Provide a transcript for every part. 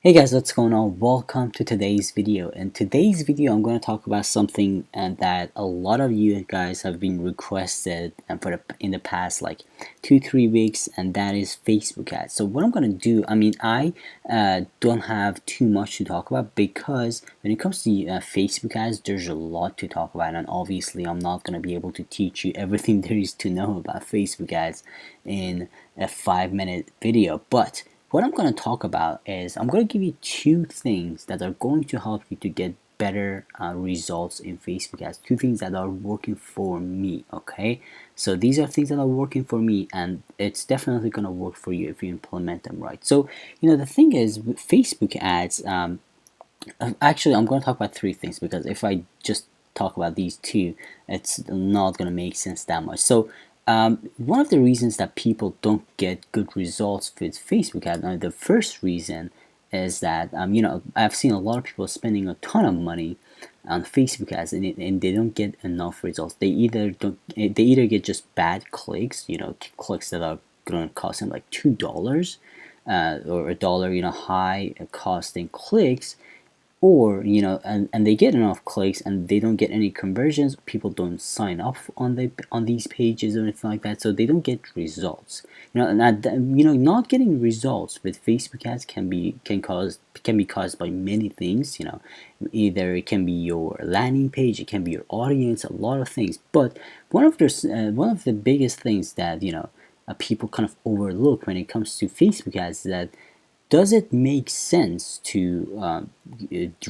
Hey guys, what's going on? Welcome to today's video. In today's video, I'm going to talk about something that a lot of you guys have been requested and in the past like 2-3 weeks, and that is Facebook ads. So what I'm going to do, I don't have too much to talk about because when it comes to Facebook ads, there's a lot to talk about, and obviously I'm not going to be able to teach you everything there is to know about Facebook ads in a 5-minute video, but what I'm going to talk about is I'm going to give you 2 things that are going to help you to get better results in Facebook ads. 2 things that are working for me, okay? So these are things that are working for me, and it's definitely going to work for you if you implement them right. So, the thing is with Facebook ads, actually I'm going to talk about 3 things because if I just talk about these 2, it's not going to make sense that much. So one of the reasons that people don't get good results with Facebook ads, the first reason is that I've seen a lot of people spending a ton of money on Facebook ads, and they don't get enough results. They either get just bad clicks, clicks that are going to cost them like $2 or $1, high costing clicks, or and they get enough clicks and they don't get any conversions. People don't sign up on these pages or anything like that, so they don't get results. Not getting results with Facebook ads can be caused by many things. Either it can be your landing page, it can be your audience, a lot of things. But one of the biggest things that people kind of overlook when it comes to Facebook ads is that, does it make sense to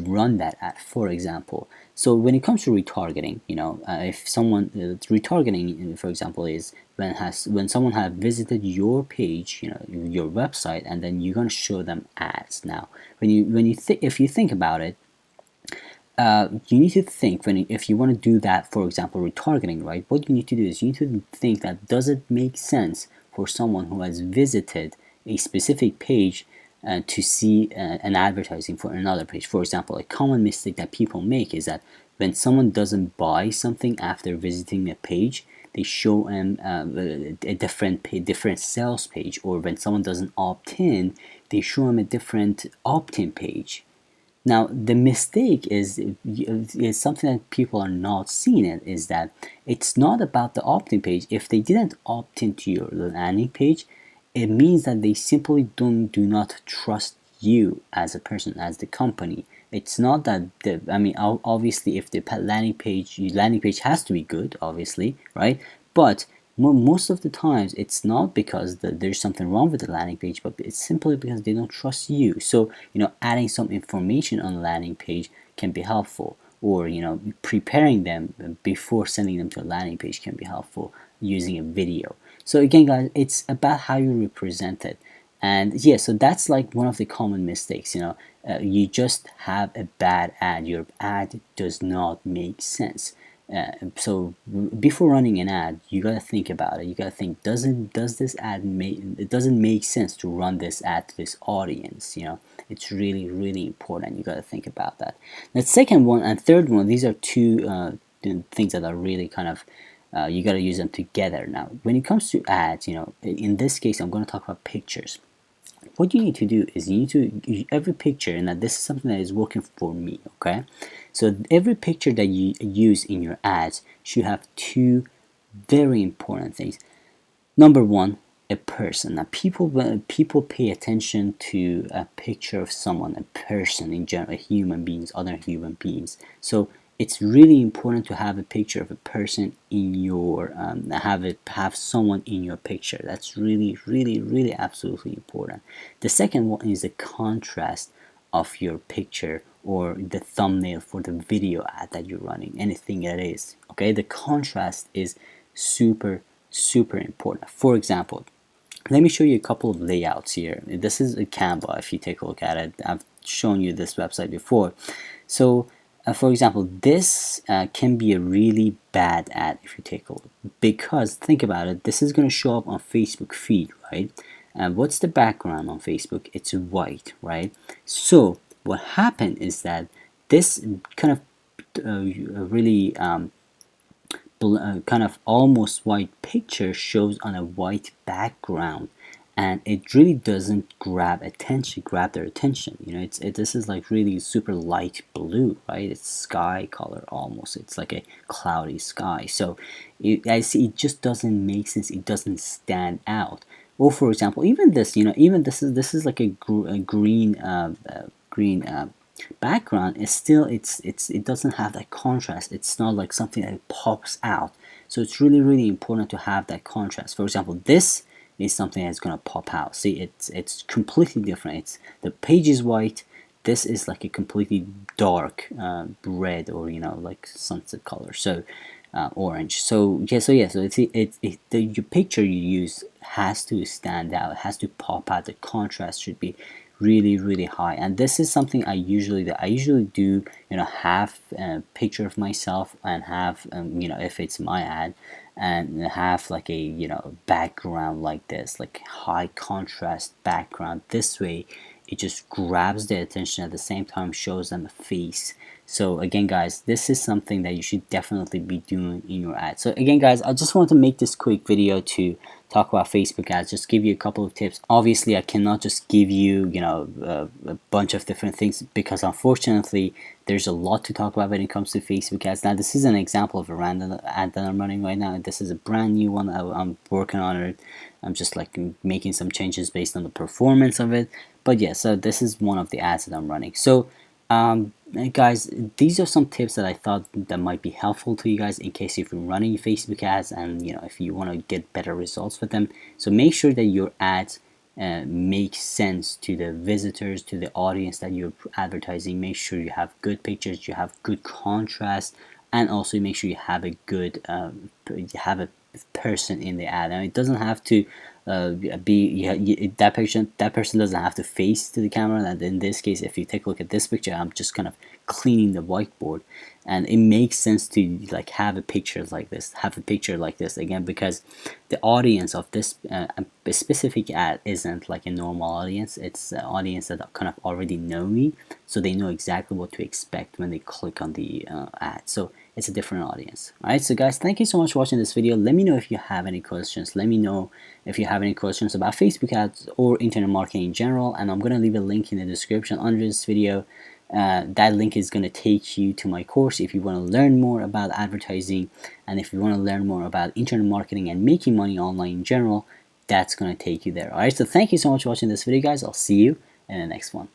run that ad, for example? So when it comes to retargeting, if someone retargeting, for example, is when someone has visited your page, your website, and then you're going to show them ads. Now, if you think about it, you need to think if you want to do that, for example, retargeting, right? What you need to do is you need to think that, does it make sense for someone who has visited a specific page to see an advertising for another page? For example, a common mistake that people make is that when someone doesn't buy something after visiting a page, they show them a different sales page, or when someone doesn't opt in, they show them a different opt-in page. Now, the mistake is something that people are not seeing it, is that it's not about the opt-in page. If they didn't opt into your landing page, it means that they simply do not trust you as a person, as the company. It's not that obviously, if the landing page has to be good, obviously, right? But most of the times, it's not because there's something wrong with the landing page, but it's simply because they don't trust you. So adding some information on the landing page can be helpful, or preparing them before sending them to a landing page can be helpful using a video. So again, guys, it's about how you represent it. And yeah, so that's like one of the common mistakes. You just have a bad ad. Your ad does not make sense. So before running an ad, you gotta think about it. You gotta think, does this ad it doesn't make sense to run this ad to this audience? It's really, really important. You gotta think about that. The second one and third one, these are 2 things that are really kind of you got to use them together. Now, when it comes to ads, in this case, I'm going to talk about pictures. What you need to do is every picture, and this is something that is working for me, okay? So every picture that you use in your ads should have 2 very important things. Number 1, a person. Now, people pay attention to a picture of someone, a person in general, human beings, other human beings. So it's really important to have a picture of a person in your have someone in your picture. That's really, really, really absolutely important. The second one is the contrast of your picture or the thumbnail for the video ad that you're running, anything that is, okay? The contrast is super, super important. For example, let me show you a couple of layouts here. This is a Canva. If you take a look at it, I've shown you this website before. So for example, this can be a really bad ad if you take a look, because think about it, this is going to show up on Facebook feed, right? And what's the background on Facebook? It's white, right? So what happened is that this kind of really kind of almost white picture shows on a white background, and it really doesn't grab their attention. You know, this is like really super light blue, right? It's sky color almost. It's like a cloudy sky. So I see it just doesn't make sense. It doesn't stand out. Or for example, even this, you know, even this is like a green background. Is still it doesn't have that contrast. It's not like something that pops out. So it's really important to have that contrast. For example, this is something that's gonna pop out. See, it's completely different. It's the page is white. This is like a completely dark red, or you know, like sunset color. So orange. So yeah, so your picture you use has to stand out. It has to pop out. The contrast should be really high. And this is something I usually do. I usually do, you know, have a picture of myself and have you know, if it's my ad, and have like a, you know, background like this, like high contrast background. This way it just grabs their attention, at the same time shows them a face. So again guys, this is something that you should definitely be doing in your ad. So again guys, I just want to make this quick video to talk about Facebook ads, just give you a couple of tips. Obviously I cannot just give you, you know, a bunch of different things, because unfortunately there's a lot to talk about when it comes to Facebook ads. Now this is an example of a random ad that I'm running right now. This is a brand new one. I'm working on it. I'm just like making some changes based on the performance of it. But yeah, so this is one of the ads that I'm running. So guys, these are some tips that I thought that might be helpful to you guys in case if you're running Facebook ads, and you know, if you want to get better results with them. So make sure that your ads make sense to the visitors, to the audience that you're advertising. Make sure you have good pictures, you have good contrast, and also make sure you have a good you have a person in the ad. And it doesn't have to that person doesn't have to face to the camera. And in this case, if you take a look at this picture, I'm just kind of cleaning the whiteboard, and it makes sense to like have a picture like this, again, because the audience of this specific ad isn't like a normal audience. It's an audience that kind of already know me, so they know exactly what to expect when they click on the ad. So it's a different audience. Alright, so guys, thank you so much for watching this video. Let me know if you have any questions. Let me know if you have any questions about Facebook ads or internet marketing in general, and I'm going to leave a link in the description under this video. That link is going to take you to my course if you want to learn more about advertising, and if you want to learn more about internet marketing and making money online in general, that's going to take you there. Alright, so thank you so much for watching this video guys. I'll see you in the next one.